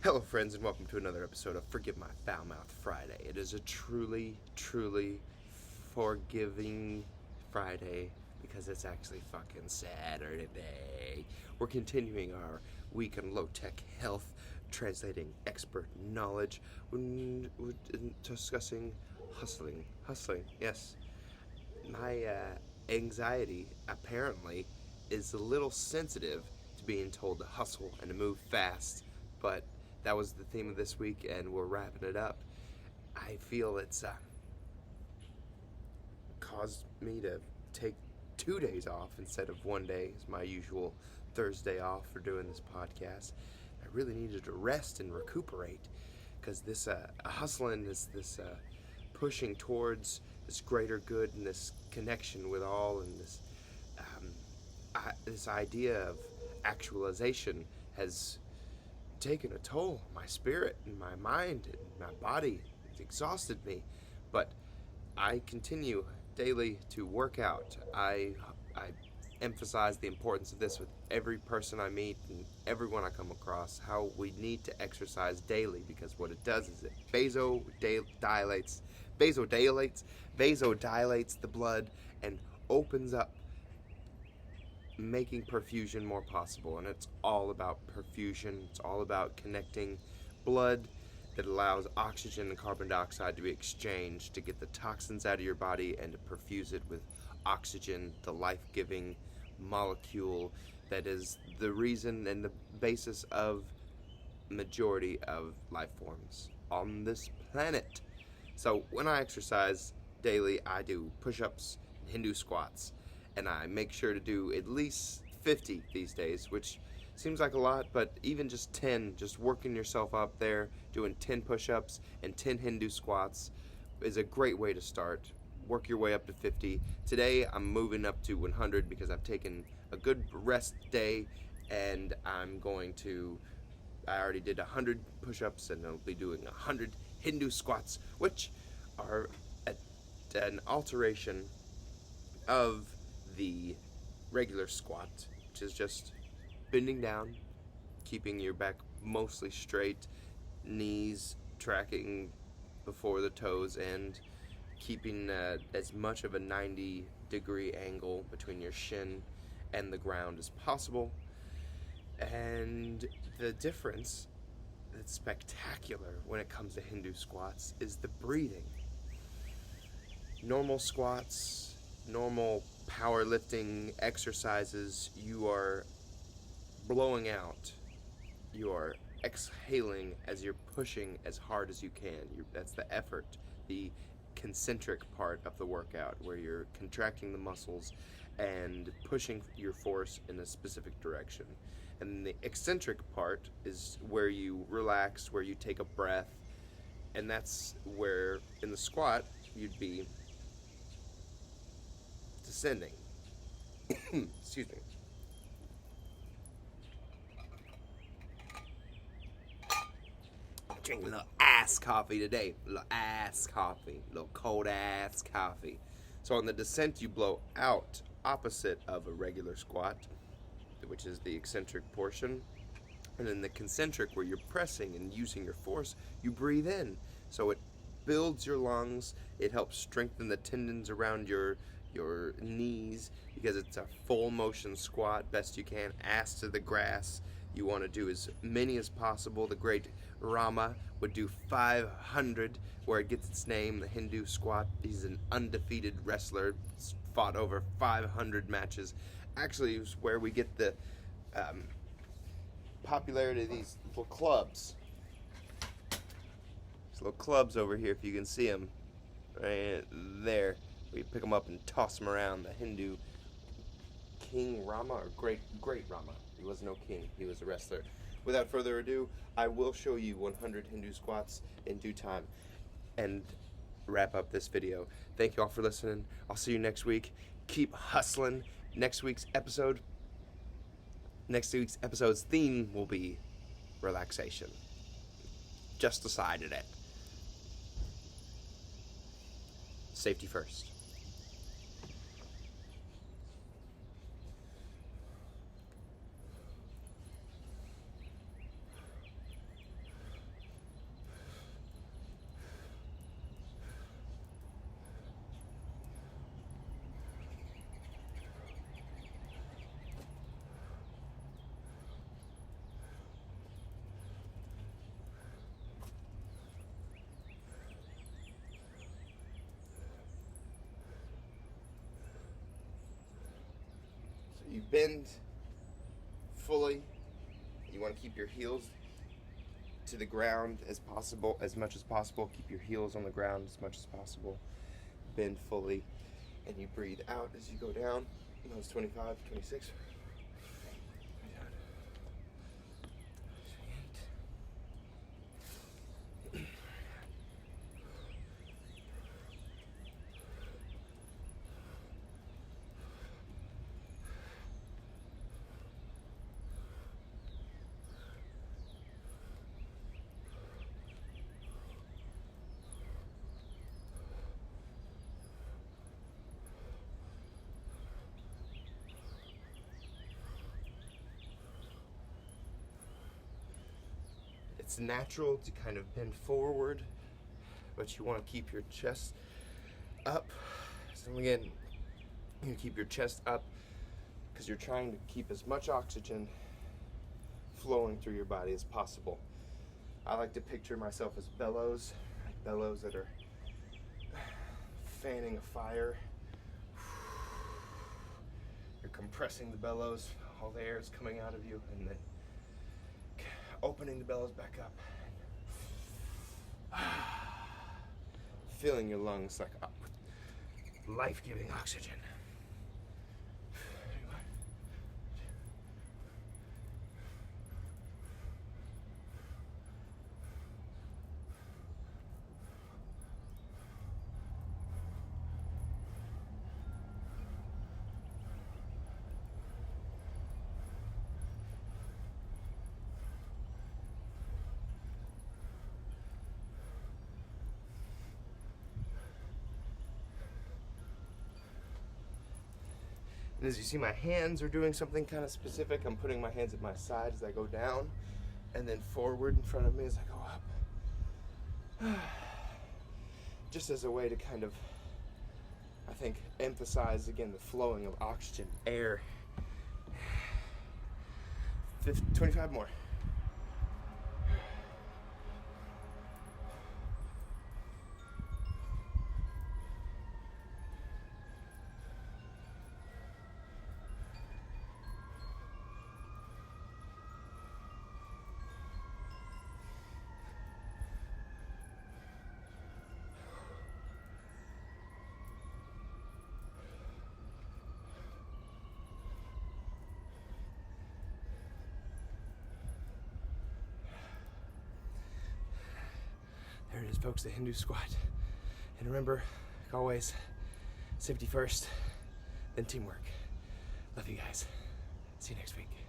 Hello friends, and welcome to another episode of Forgive My Foul Mouth Friday. It is a truly forgiving Friday because it's actually fucking Saturday. We're continuing our week on LOTEK health, translating expert knowledge. We're discussing hustling, yes. My anxiety apparently is a little sensitive to being told to hustle and to move fast, but that was the theme of this week, and we're wrapping it up. I feel it's caused me to take 2 days off instead of 1 day as my usual Thursday off for doing this podcast. I really needed to rest and recuperate because this hustling is this pushing towards this greater good and this connection with all, and this idea of actualization has taken a toll on my spirit and my mind and my body. It's exhausted me, but I continue daily to work out. I emphasize the importance of this with every person I meet and everyone I come across, how we need to exercise daily, because what it does is it vasodilates the blood and opens up, making perfusion more possible. And it's all about perfusion. It's all about connecting blood that allows oxygen and carbon dioxide to be exchanged to get the toxins out of your body and to perfuse it with oxygen, the life-giving molecule that is the reason and the basis of majority of life forms on this planet. So when I exercise daily, I do push-ups, Hindu squats, and I make sure to do at least 50 these days, which seems like a lot, but even just 10, just working yourself up there, doing 10 push-ups and 10 Hindu squats is a great way to start. Work your way up to 50. Today, I'm moving up to 100 because I've taken a good rest day, and I already did 100 push-ups, and I'll be doing 100 Hindu squats, which are an alteration of the regular squat, which is just bending down, keeping your back mostly straight, knees tracking before the toes, and keeping as much of a 90-degree angle between your shin and the ground as possible. And the difference that's spectacular when it comes to Hindu squats is the breathing. Normal squats, normal powerlifting exercises, you are blowing out, you are exhaling as you're pushing as hard as you can. That's the effort, the concentric part of the workout, where you're contracting the muscles and pushing your force in a specific direction. And the eccentric part is where you relax, where you take a breath, and that's where in the squat you'd be descending. Excuse me. Drinking a little ass coffee today. A little cold ass coffee. So on the descent, you blow out, opposite of a regular squat, which is the eccentric portion. And in the concentric, where you're pressing and using your force, you breathe in. So it builds your lungs. It helps strengthen the tendons around your knees, because it's a full motion squat, best you can, ass to the grass. You want to do as many as possible. The great Rama would do 500, where it gets its name, the Hindu squat. He's an undefeated wrestler, fought over 500 matches. Actually, it was where we get the popularity of these little clubs. These little clubs over here, if you can see them, right there. We pick them up and toss them around. The Hindu King Rama, or great Rama. He was no king, he was a wrestler. Without further ado, I will show you 100 Hindu squats in due time and wrap up this video. Thank you all for listening. I'll see you next week. Keep hustling. Next week's episode's theme will be relaxation. Just decided it. Safety first. you bend fully. You want to keep your heels to the ground as much as possible. Keep your heels on the ground as much as possible. Bend fully, and you breathe out as you go down. That was 25, 26. It's natural to kind of bend forward, but you want to keep your chest up. So again, you keep your chest up because you're trying to keep as much oxygen flowing through your body as possible. I like to picture myself as bellows, like bellows that are fanning a fire. You're compressing the bellows, all the air is coming out of you, and then opening the bellows back up. Filling your lungs like up with life-giving oxygen. And as you see, my hands are doing something kind of specific. I'm putting my hands at my side as I go down, and then forward in front of me as I go up. Just as a way to kind of, I think, emphasize again the flowing of oxygen, air. 25 more. There it is, folks, the Hindu squat. And remember, like always, safety first, then teamwork. Love you guys. See you next week.